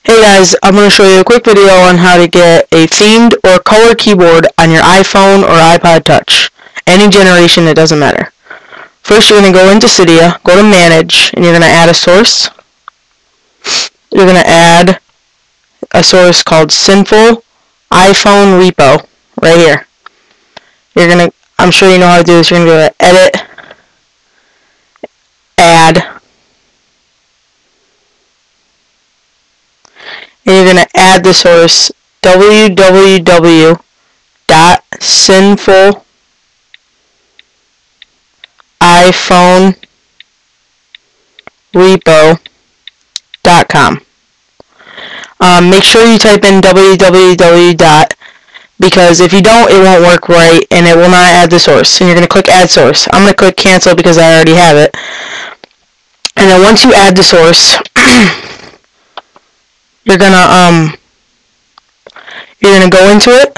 Hey guys, I'm going to show you a quick video on how to get a themed or color keyboard on your iPhone or iPod Touch. Any generation, it doesn't matter. First, you're going to go into Cydia, go to Manage, and you're going to add a source. You're going to add a source called Sinful iPhone Repo, right here. I'm sure you know how to do this. You're going to go to Edit, Add, and you're going to add the source www.sinfuliPhoneRepo.com. Make sure you type in www. Because if you don't, it won't work right and it will not add the source. And you're going to click Add Source. I'm going to click Cancel because I already have it. And then once you add the source, you're gonna go into it.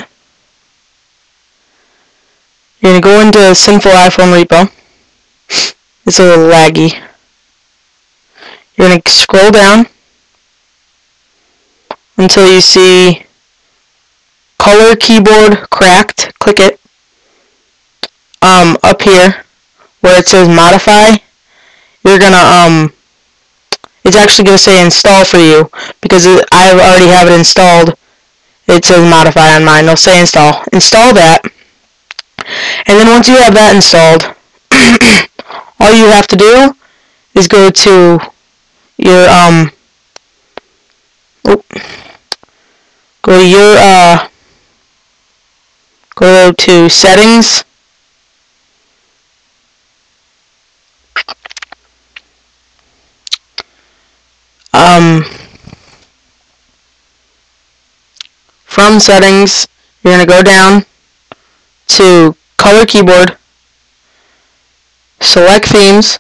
You're gonna go into Sinful iPhone Repo. It's a little laggy. You're gonna scroll down until you see Color Keyboard Cracked. Click it. Up here where it says Modify, you're gonna it's actually going to say install for you because I already have it installed. It says modify on mine. It'll say install. Install that. And then once you have that installed, all you have to do is go to your go to settings. From settings, you're going to go down to color keyboard, select themes,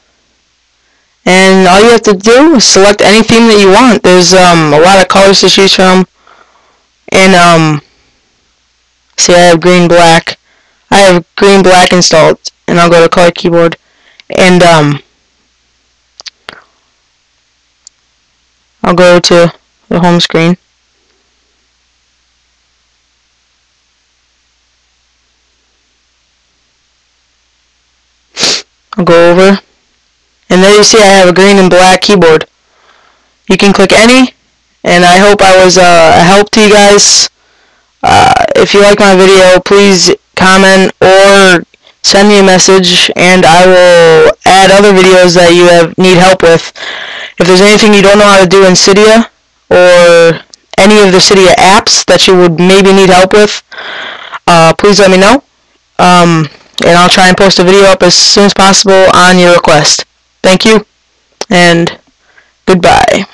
and all you have to do is select any theme that you want. There's a lot of colors to choose from, and see, I have green black. I have green black installed, and I'll go to color keyboard, and I'll go to the home screen. I'll go over, and there you see I have a green and black keyboard. You can click any, and I hope I was a help to you guys. If you like my video, please comment or send me a message, and I will add other videos that you need help with. If there's anything you don't know how to do in Cydia, or any of the Cydia apps that you would maybe need help with, please let me know. And I'll try and post a video up as soon as possible on your request. Thank you, and goodbye.